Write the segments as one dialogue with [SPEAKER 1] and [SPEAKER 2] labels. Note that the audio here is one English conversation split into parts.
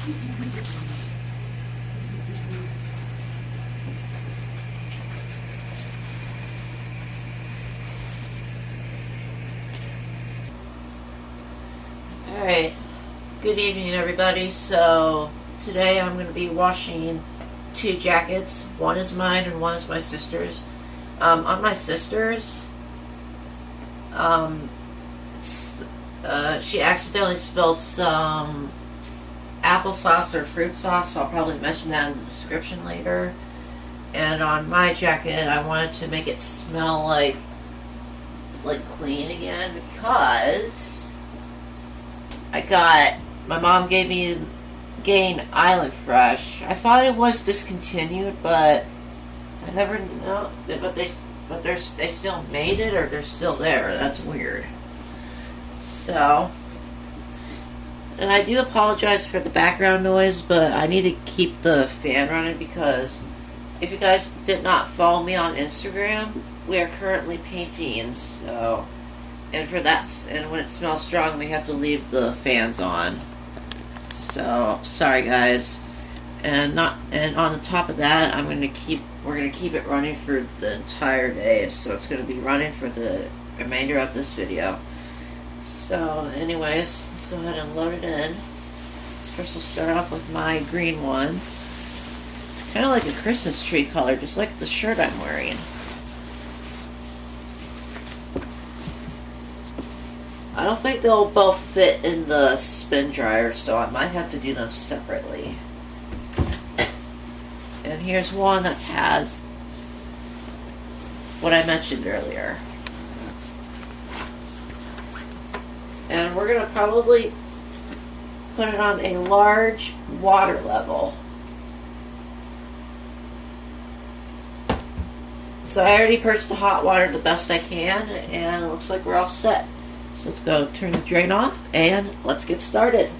[SPEAKER 1] Alright, good evening everybody. So today I'm going to be washing two jackets. One is mine and one is my sister's. On my sister's, she accidentally spilled some applesauce or fruit sauce. I'll probably mention that in the description later. And on my jacket, I wanted to make it smell like clean again, because my mom gave me Gain Island Fresh. I thought it was discontinued, but I never know. But they still made it, or they're still there. That's weird. So, and I do apologize for the background noise, but I need to keep the fan running, because if you guys did not follow me on Instagram, we are currently painting. So, and when it smells strong, we have to leave the fans on. So sorry guys. And on the top of that, we're gonna keep it running for the entire day. So it's gonna be running for the remainder of this video. So anyways, let's go ahead and load it in. First we'll start off with my green one. It's kind of like a Christmas tree color, just like the shirt I'm wearing. I don't think they'll both fit in the spin dryer, so I might have to do them separately. And here's one that has what I mentioned earlier. And we're going to probably put it on a large water level. So I already purged the hot water the best I can, and it looks like we're all set. So let's go turn the drain off and let's get started.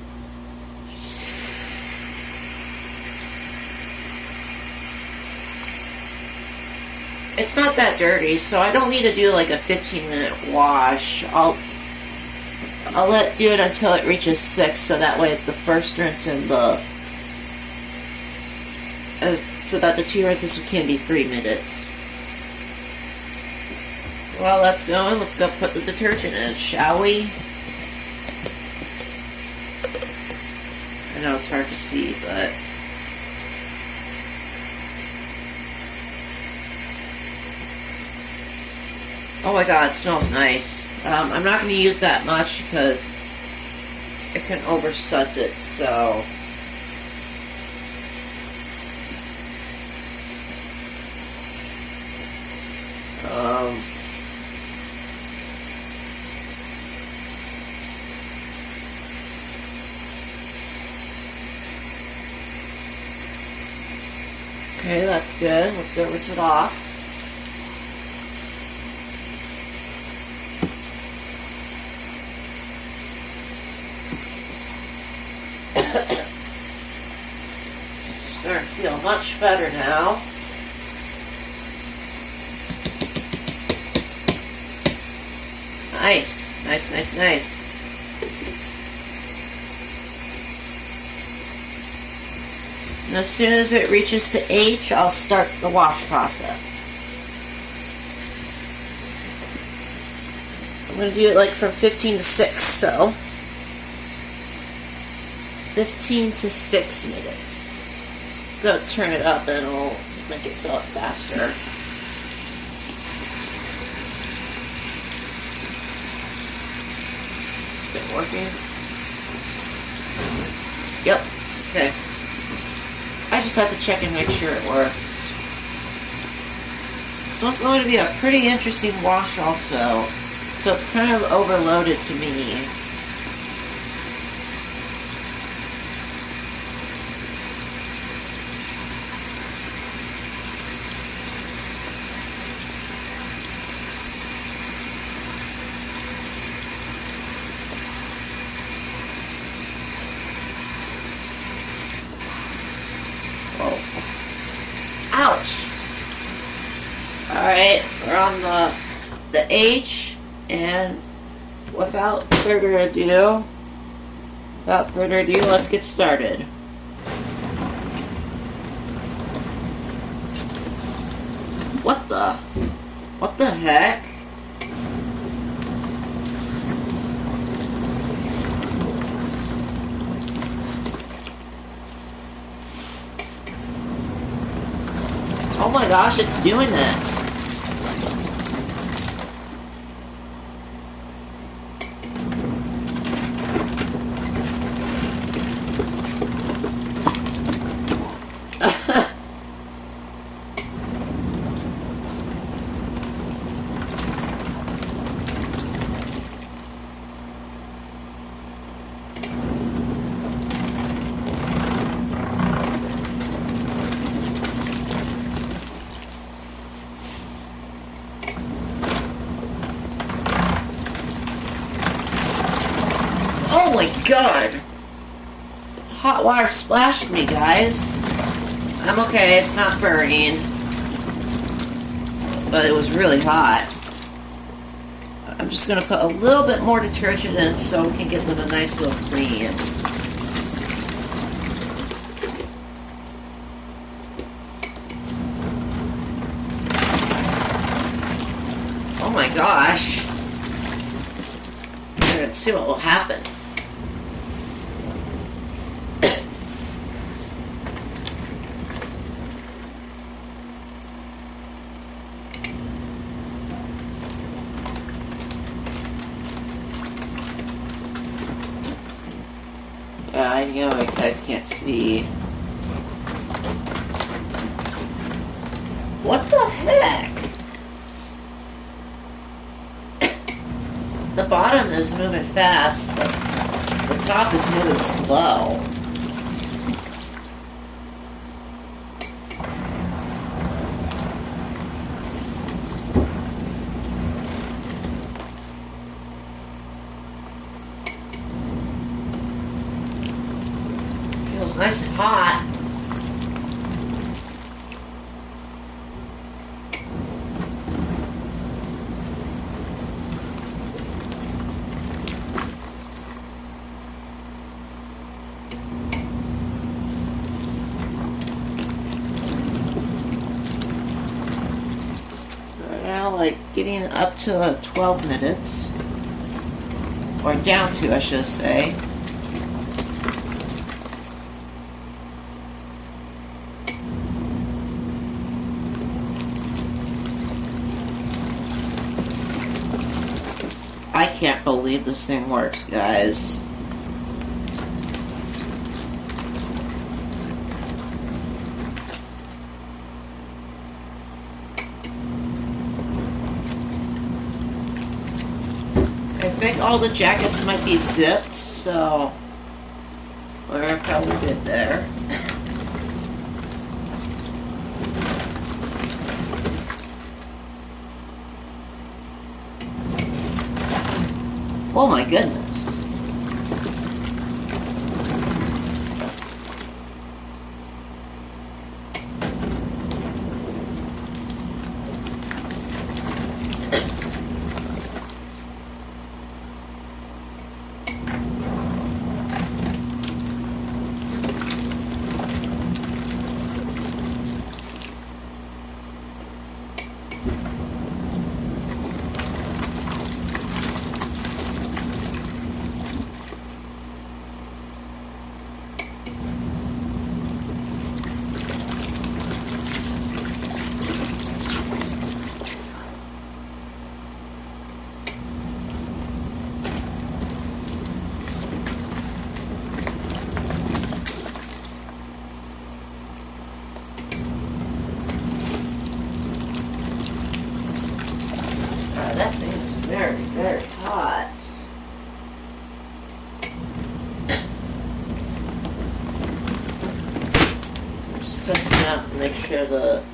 [SPEAKER 1] It's not that dirty, so I don't need to do like a 15-minute wash. I'll let it do it until it reaches 6, so that way the first rinse and so that the two rinses can be 3 minutes. While that's going, let's go put the detergent in, shall we? I know it's hard to see, but oh my god, it smells nice. I'm not going to use that much because it can oversuds it, so okay, that's good. Let's go rinse it off. Starting to feel much better now. Nice, nice, nice, nice. And as soon as it reaches to H, I'll start the wash process. I'm going to do it like from 15 to 6, so 15 to 6 minutes. Go turn it up and it'll make it fill up faster. Is it working? Yep. Okay. I just have to check and make sure it works. So it's going to be a pretty interesting wash also. So it's kind of overloaded to me. Ouch! Alright, we're on the H, and without further ado, let's get started. What the? What the heck? Oh my gosh, it's doing it. Oh my god! Hot water splashed me, guys. I'm okay, it's not burning. But it was really hot. I'm just gonna put a little bit more detergent in so we can get them a nice little clean. Oh my gosh. Let's see what will happen. I know you guys can't see. What the heck? The bottom is moving fast, but the top is moving slow. Feels nice and hot. Now, like, getting up to 12 minutes. Or down to, I should say. I can't believe this thing works, guys. I think all the jackets might be zipped, so we're probably good there. Oh my goodness. That thing is very, very hot. Just testing out to make sure just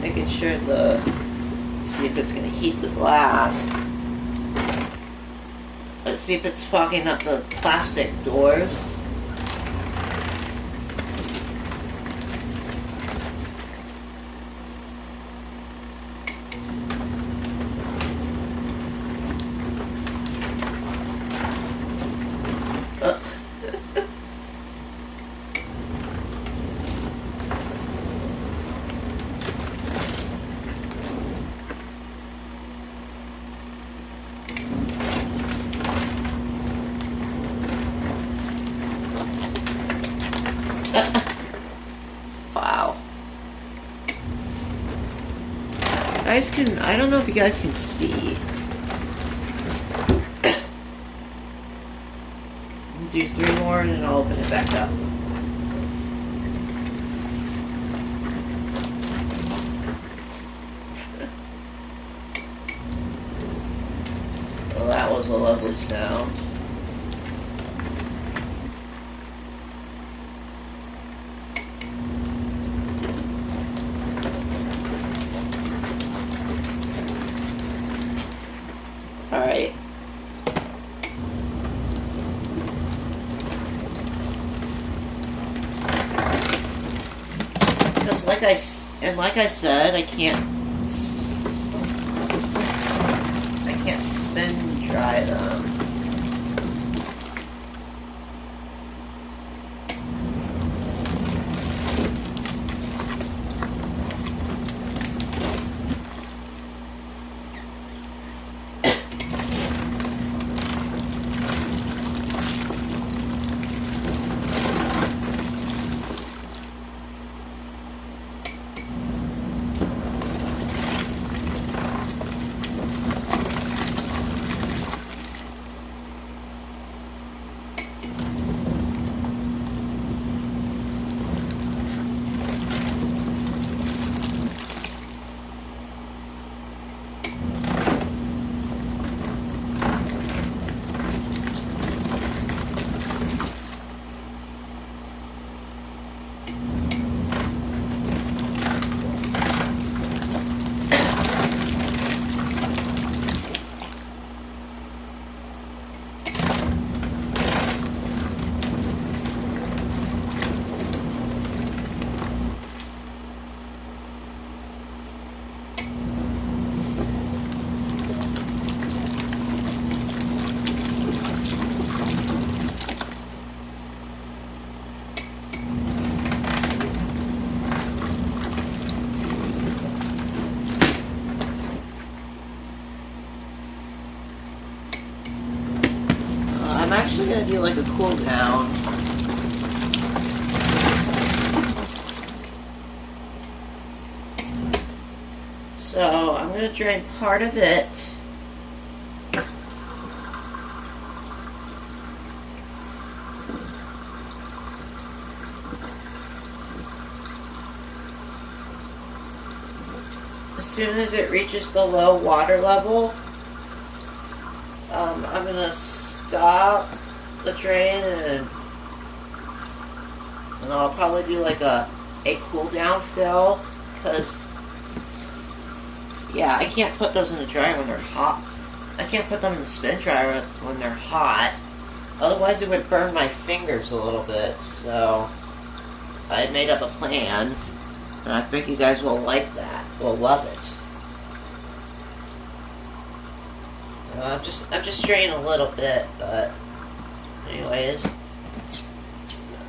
[SPEAKER 1] making sure see if it's gonna heat the glass. Let's see if it's fogging up the plastic doors. Wow. Guys can, I don't know if you guys can see. Do 3 more and then I'll open it back up. Well, that was a lovely sound. Alright. Because like I said, I can't spin dry them. I'm actually gonna do like a cool down. So I'm gonna drain part of it. As soon as it reaches the low water level, I'm gonna stop the drain and I'll probably do like a cool down fill, because yeah, I can't put those in the dryer when they're hot. I can't put them in the spin dryer when they're hot, otherwise it would burn my fingers a little bit. So I made up a plan and I think you guys will like that, will love it. I'm just draining a little bit, but anyways,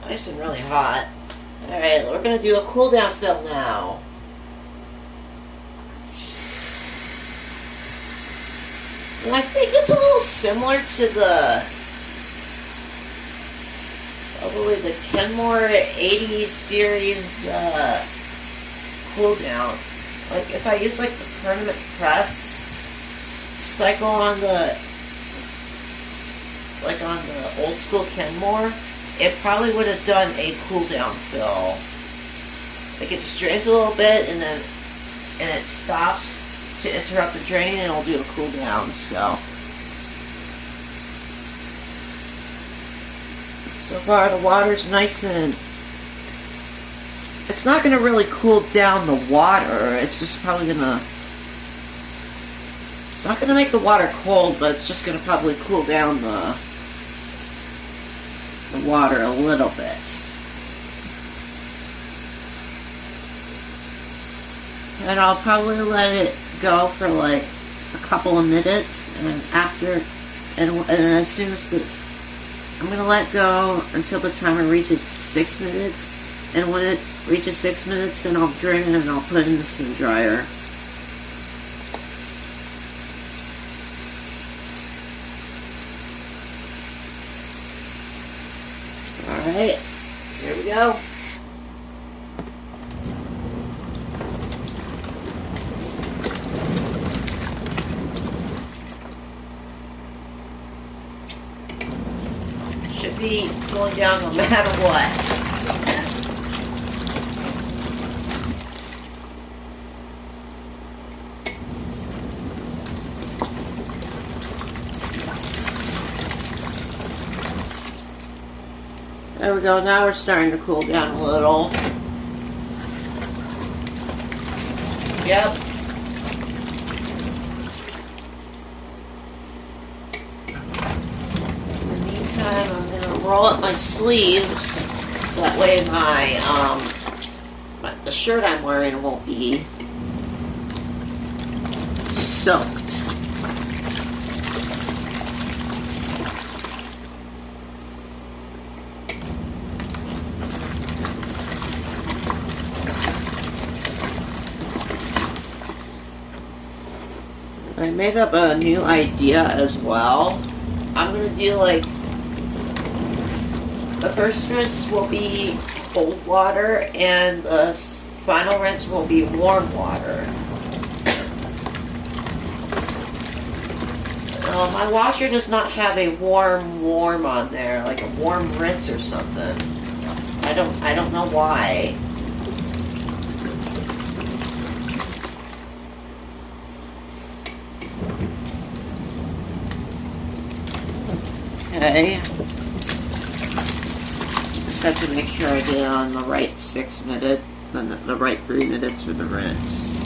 [SPEAKER 1] nice and really hot. Alright, we're gonna do a cool down fill now. And I think it's a little similar to probably the Kenmore 80s series cool down. Like if I use like the permanent press cycle on the old school Kenmore, it probably would have done a cool down fill. Like it just drains a little bit and it stops to interrupt the drain and it'll do a cool down. So far the water's nice and it's not gonna really cool down the water. It's just probably gonna, it's not gonna make the water cold, but it's just gonna probably cool down the water a little bit. And I'll probably let it go for like a couple of minutes, and and as soon as I'm gonna let go until the timer reaches 6 minutes, and when it reaches 6 minutes, then I'll drain it and I'll put it in the spin dryer. Alright, here we go. Should be going down no matter what. There we go, now we're starting to cool down a little. Yep. In the meantime, I'm going to roll up my sleeves so that way the shirt I'm wearing won't be soaked. I made up a new idea as well. I'm going to do like, the first rinse will be cold water and the final rinse will be warm water. My washer does not have a warm on there, like a warm rinse or something. I don't know why. Okay. Just have to make sure I get on the right 6 minute, the right 3 minutes for the rinse.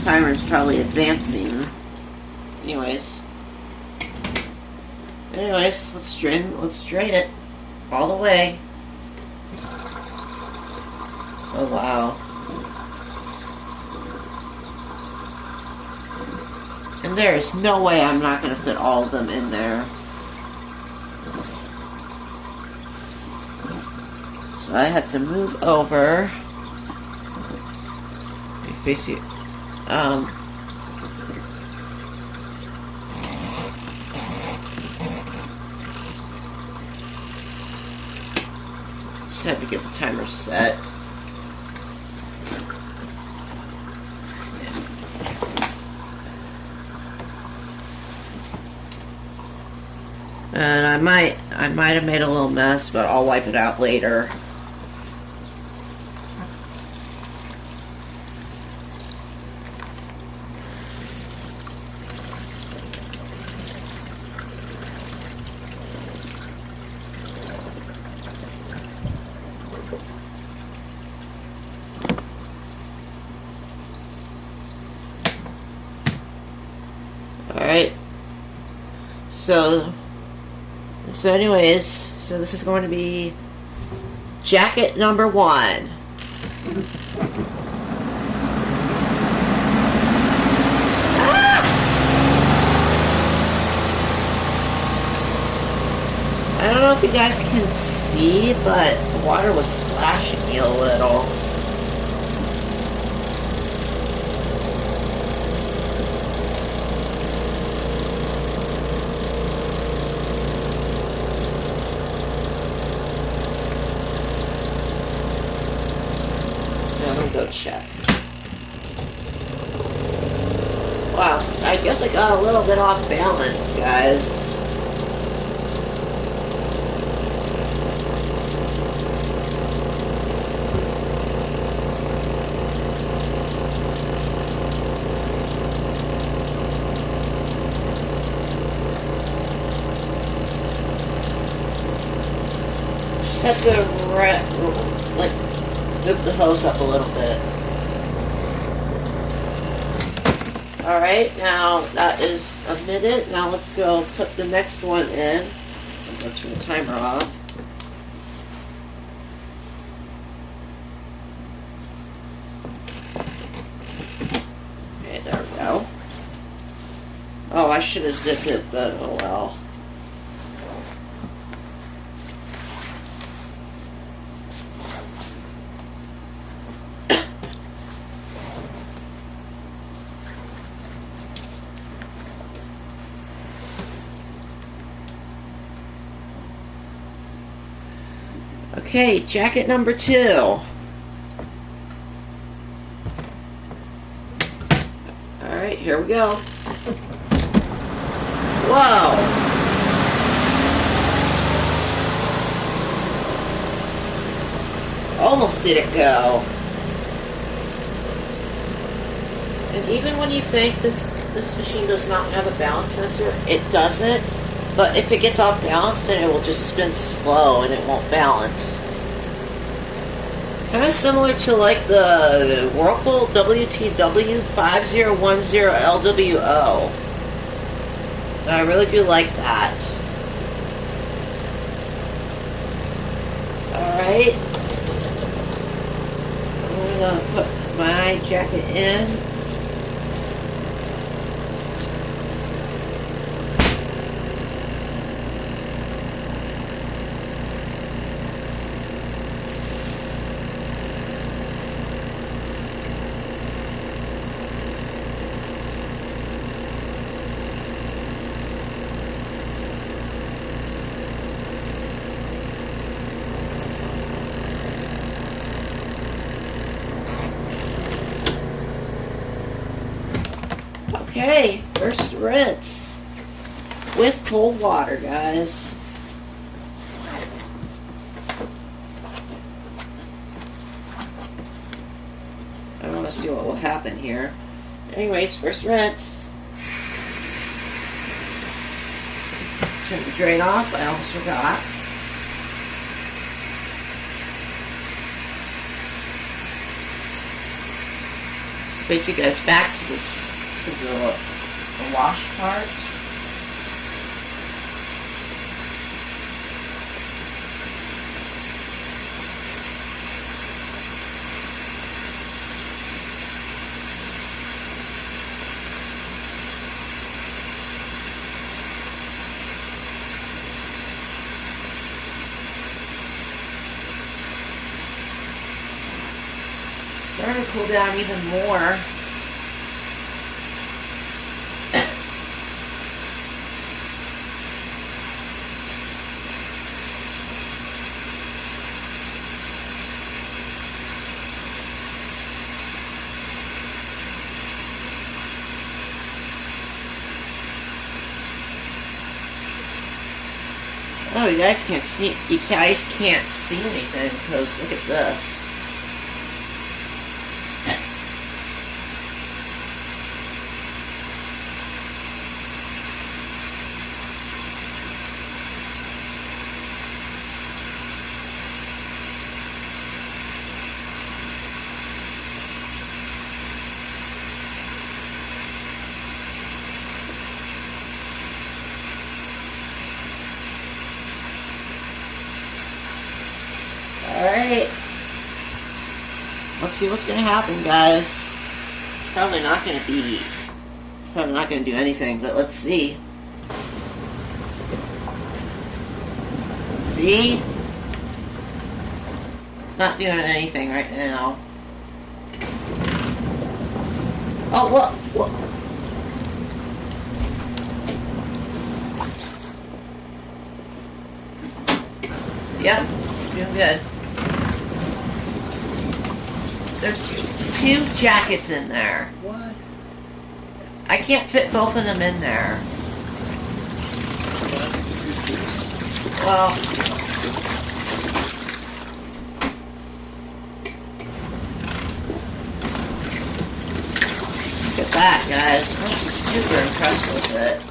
[SPEAKER 1] Timer's probably advancing. Anyways, let's drain it all the way. Oh wow. And there is no way I'm not going to fit all of them in there. So I had to move over. Let me face you. Just had to get the timer set. And I might have made a little mess, but I'll wipe it out later. Alright. So anyways, this is going to be jacket number 1. Ah! I don't know if you guys can see, but the water was splashing me a little. Go check. Wow, I guess I got a little bit off balance, guys. Just have to move the hose up a little bit. Alright, now that is a minute. Now let's go put the next one in. I'm going to turn the timer off. Okay, there we go. Oh, I should have zipped it, but oh well. Okay, jacket number 2. Alright, here we go. Whoa! Almost didn't go. And even when you think this machine does not have a balance sensor, it doesn't. But if it gets off balance, then it will just spin slow and it won't balance. Kind of similar to like the Whirlpool WTW 5010 LWO. And I really do like that. Alright. I'm gonna put my jacket in. Okay, first rinse with cold water, guys. I want to see what will happen here. Anyways, first rinse. Turn the drain off, I almost forgot. So basically, guys, back to this. To the wash part. Starting to cool down even more. Oh, you guys can't see. You guys can't see anything because look at this. Alright. Let's see what's gonna happen, guys. It's probably not gonna do anything, but let's see. See? It's not doing anything right now. Oh, what? Yep, doing good. There's 2 jackets in there.
[SPEAKER 2] What?
[SPEAKER 1] I can't fit both of them in there. Well, look at that, guys. I'm super impressed with it.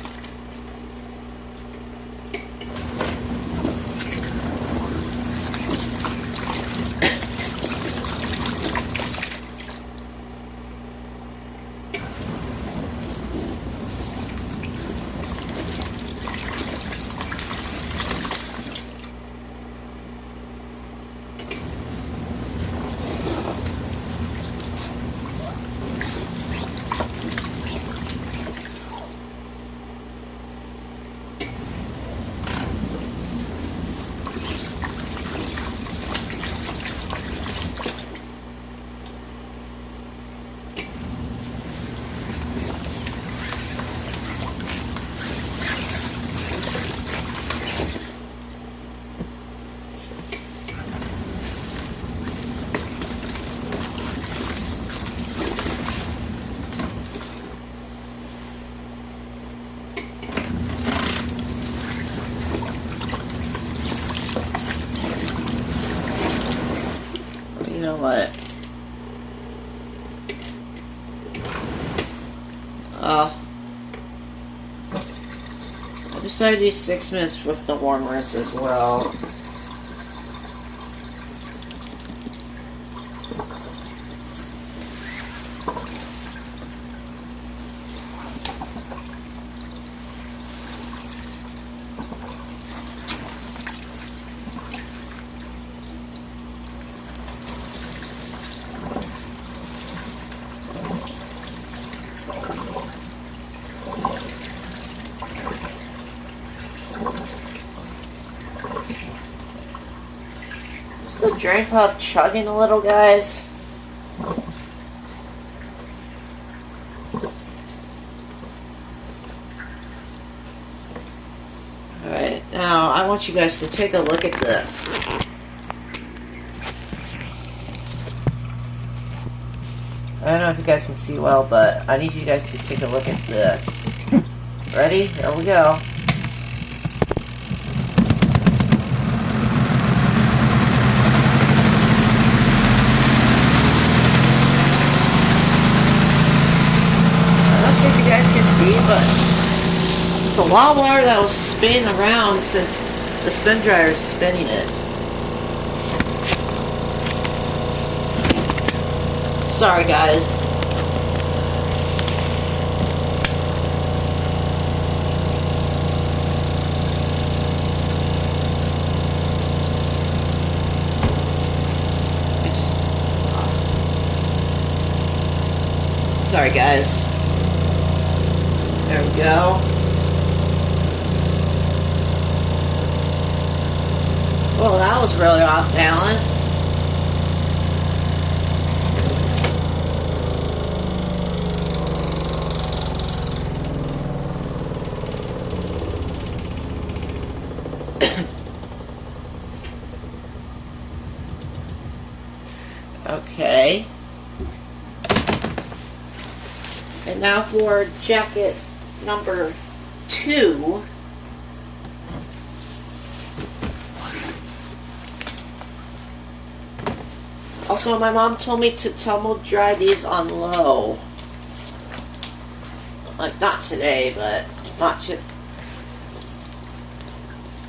[SPEAKER 1] Uh, I decided to do 6 minutes with the warm rinse as well. Is the drain pump chugging a little, guys? Alright, now I want you guys to take a look at this. I don't know if you guys can see well, but I need you guys to take a look at this. Ready? Here we go. I'm not sure if you guys can see, but it's a lot of water that was spinning around since the spin dryer is spinning it. Sorry, guys. Sorry, guys. There we go. Well, that was really off balance. Okay. And now for jacket number 2. Also, my mom told me to tumble dry these on low. Like, not today, but not to...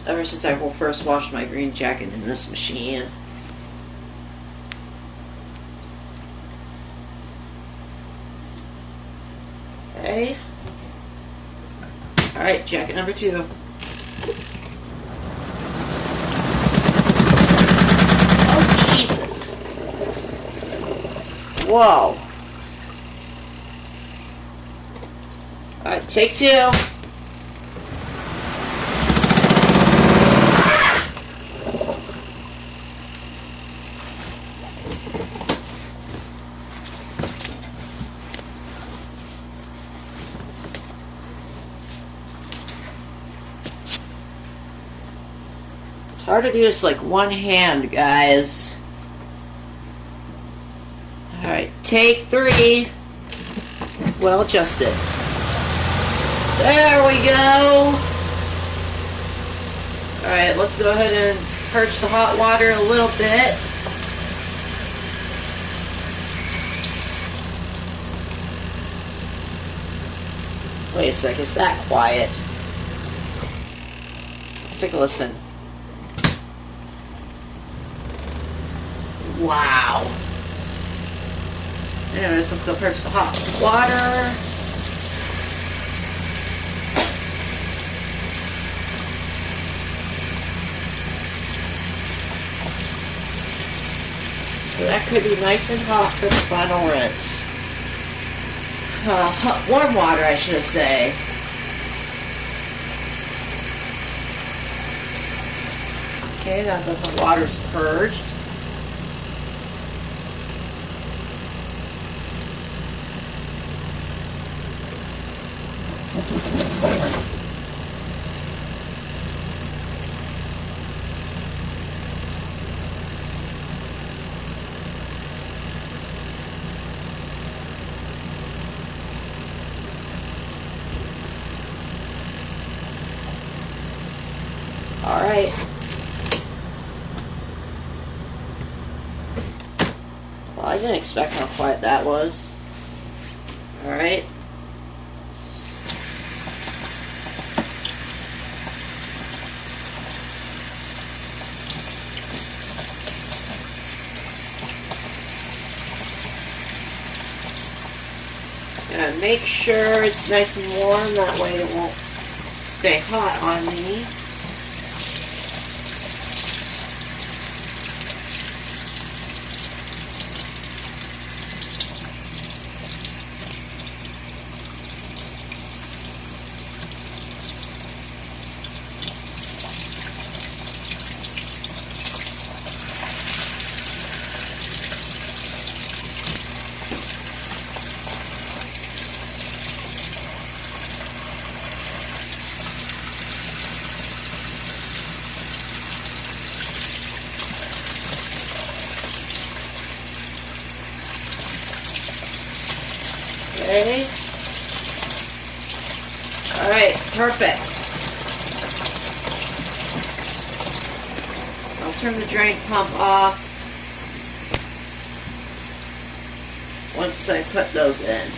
[SPEAKER 1] Ever since I first washed my green jacket in this machine. Okay. Alright, jacket number 2. Oh, Jesus. Whoa. Alright, take 2. It's hard to do this like one hand, guys. Alright, take 3. Well adjusted. There we go. Alright, let's go ahead and purge the hot water a little bit. Wait a sec, is that quiet? Let's take a listen. Wow. Anyways, let's go purge the hot water. So that could be nice and hot for the final rinse. Warm water, I should say. Okay, now that the water's purged. Alright. Well, I didn't expect how quiet that was. Alright. make sure it's nice and warm, that way it won't stay hot on me. Okay. Alright, perfect. I'll turn the drain pump off once I put those in.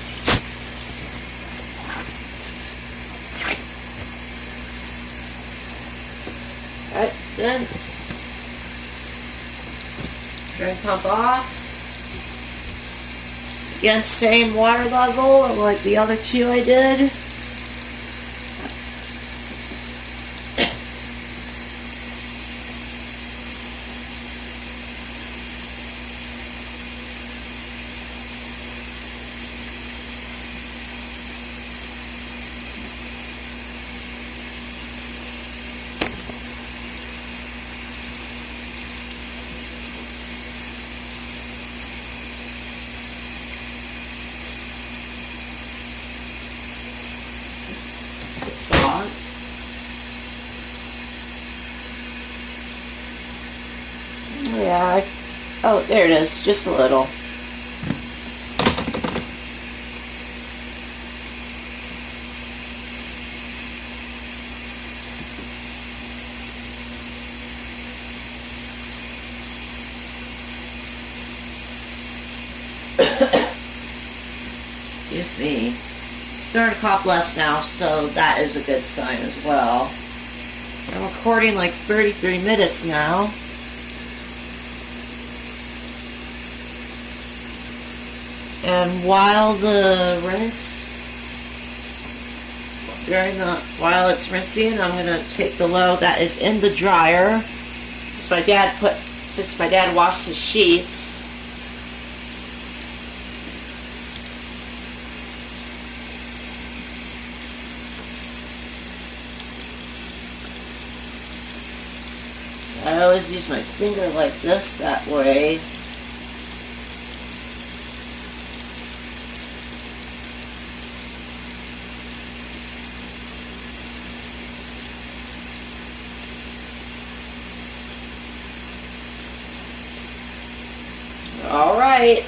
[SPEAKER 1] Alright, it's in. Drain pump off. Again, same water level like the other two I did. Yeah, oh, there it is, just a little. Excuse me. Starting to cough less now, so that is a good sign as well. I'm recording like 33 minutes now. And while while it's rinsing, I'm gonna take the load that is in the dryer. Since my dad washed his sheets. I always use my finger like this, that way. Alright.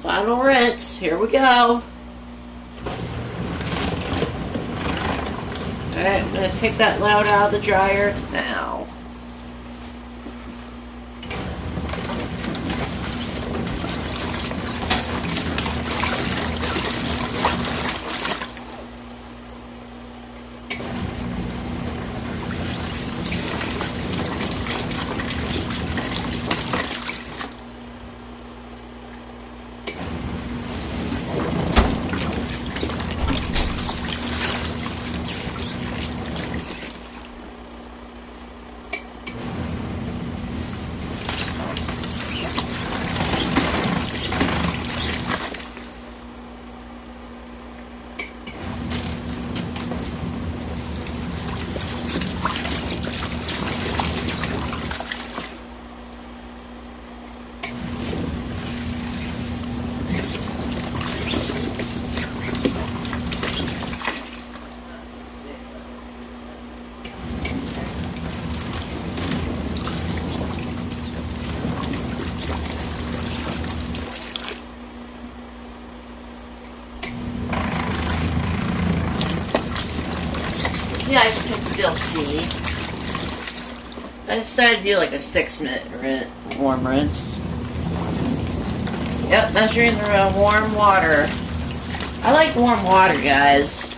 [SPEAKER 1] Final rinse. Here we go. Alright, I'm going to take that load out of the dryer now. You guys can still see. I decided to do like a 6-minute warm rinse. Yep, measuring the warm water. I like warm water, guys.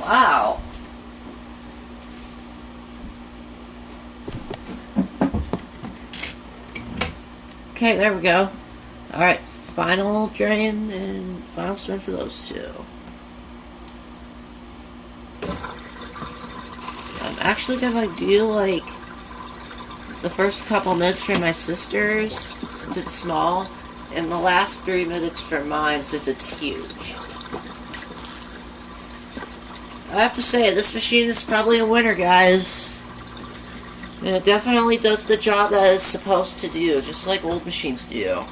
[SPEAKER 1] wow. Okay, there we go. Alright, final drain and final spin for those two. I'm actually gonna do like the first couple minutes for my sisters since it's small, and the last 3 minutes for mine since it's huge. I have to say, this machine is probably a winner, guys. And it definitely does the job that it's supposed to do, just like old machines do.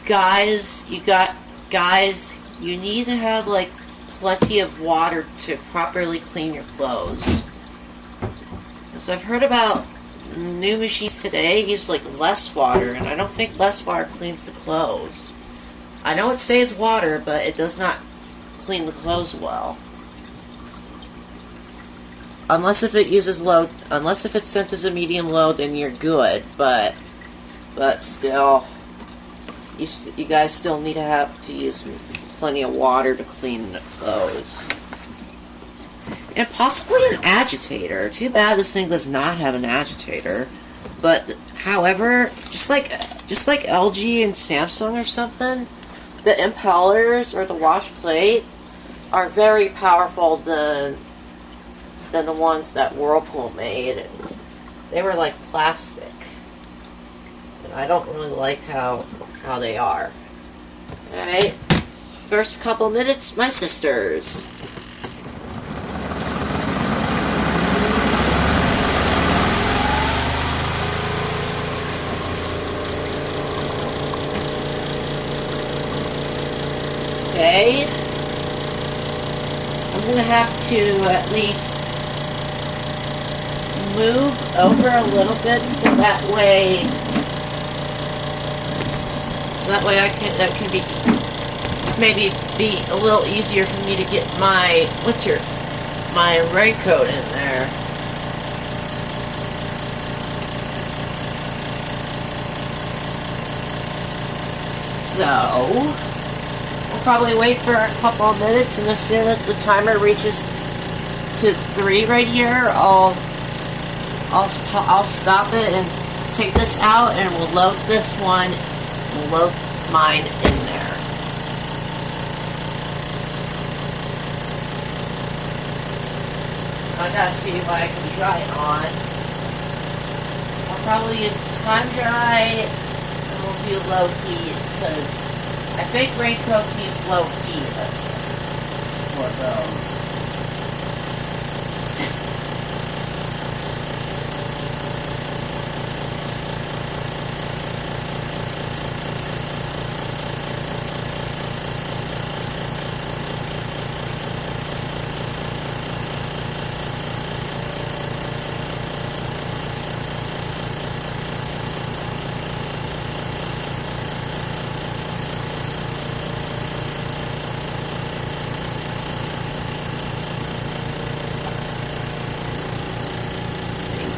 [SPEAKER 1] Guys, you need to have like plenty of water to properly clean your clothes. So I've heard about new machines today use like less water, and I don't think less water cleans the clothes. I know it saves water, but it does not clean the clothes well. Unless if it senses a medium load, then you're good. But still, you guys still need to use plenty of water to clean the clothes. And possibly an agitator. Too bad this thing does not have an agitator. But however, just like LG and Samsung or something, the impellers or the wash plate are very powerful than the ones that Whirlpool made. They were like plastic, and I don't really like how they are. Alright, first couple minutes, my sisters. Okay, I'm gonna have to at least move over a little bit so that way that can be maybe be a little easier for me to get my raincoat in there. So we'll probably wait for a couple of minutes, and as soon as the timer reaches to 3 right here, I'll stop it and take this out, and we'll load this one. We'll load mine in there. I gotta see if I can dry it on. I'll probably use time dry, and we'll do low heat, because I think raincoats use low heat for those.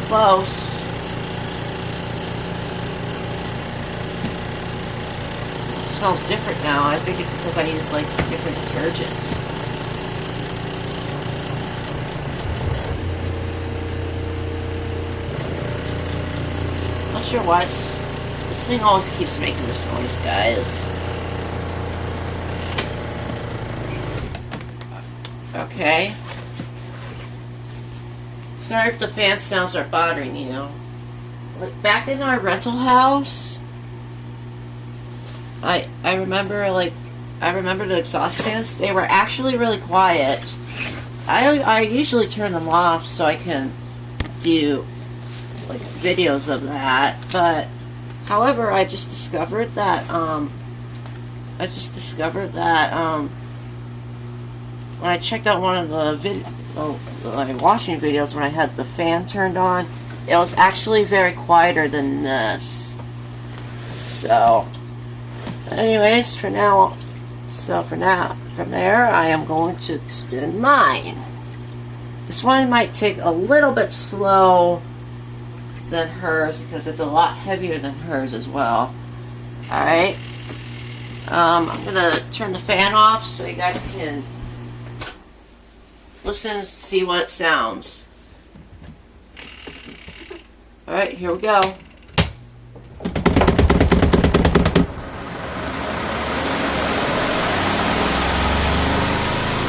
[SPEAKER 1] Close. It smells different now. I think it's because I use like different detergents. Not sure why this thing always keeps making this noise, guys. Okay. Sorry if the fan sounds are bothering you. Like back in our rental house, I remember the exhaust fans. They were actually really quiet. I usually turn them off so I can do like videos of that. But however, I just discovered that when I checked out one of the my washing videos, when I had the fan turned on, it was actually very quieter than this. So anyways, from there I am going to spin mine. This one might take a little bit slow than hers because it's a lot heavier than hers as well. Alright, I'm gonna turn the fan off so you guys can listen and see what it sounds. Alright, here we go.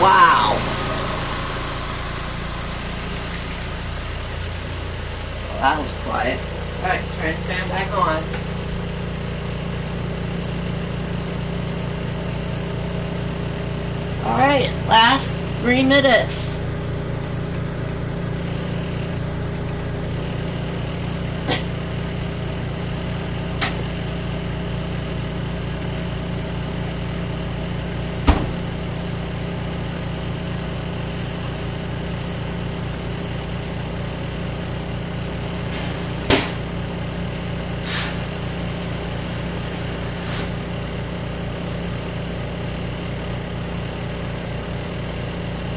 [SPEAKER 1] Wow. Well, that was quiet. Alright, turn the fan back on. Alright, last 3 minutes.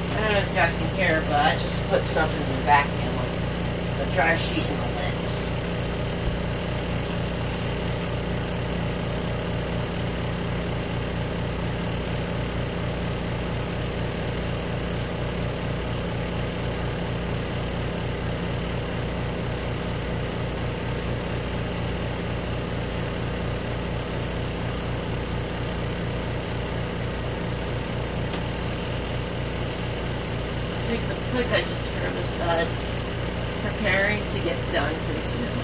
[SPEAKER 1] I don't know if you guys can hear, but I just put something in the vacuum, like a dry sheet in the lint. I think the click I just heard was that it's preparing to get done pretty soon.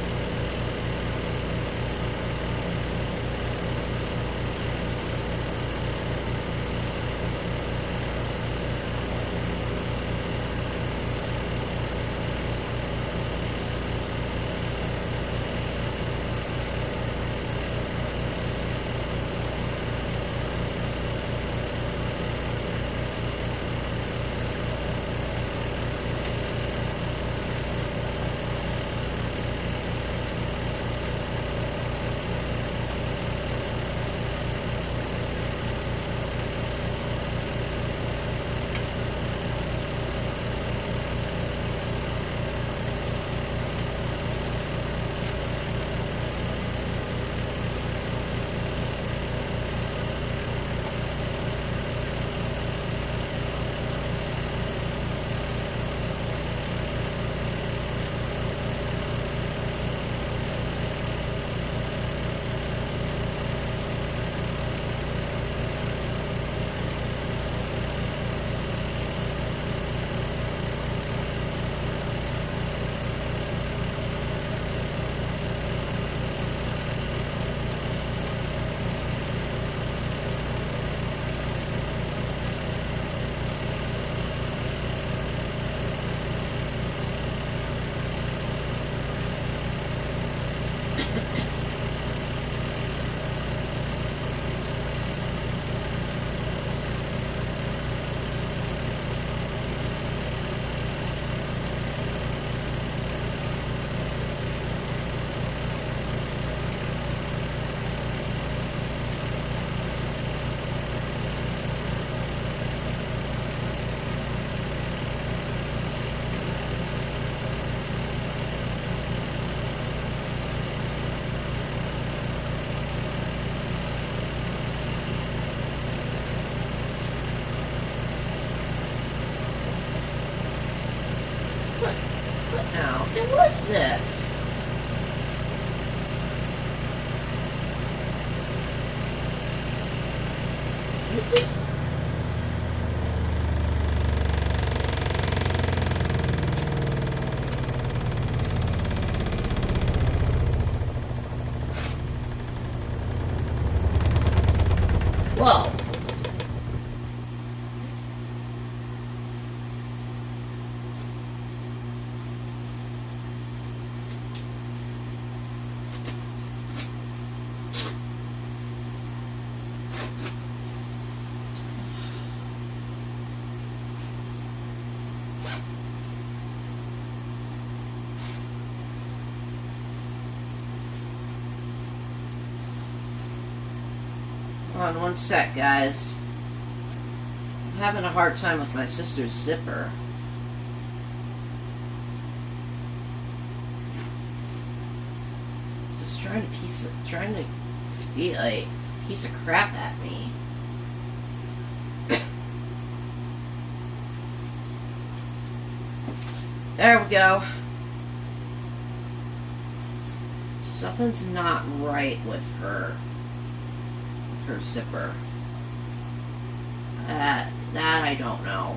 [SPEAKER 1] What now? And what's this? You just... Whoa. Hold on one sec, guys. I'm having a hard time with my sister's zipper. Just trying to be like piece of crap at me. There we go. Something's not right with her zipper. That I don't know.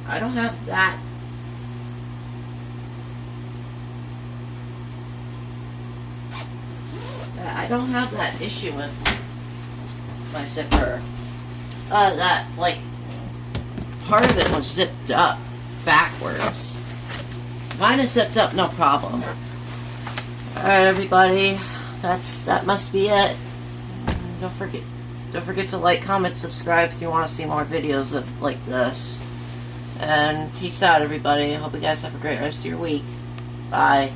[SPEAKER 1] I don't have that. I don't have that issue with my zipper. That, like, part of it was zipped up backwards. Mine is zipped up, no problem. Alright, everybody. That must be it. Don't forget to like, comment, subscribe if you want to see more videos of like this. And peace out, everybody. I hope you guys have a great rest of your week. Bye.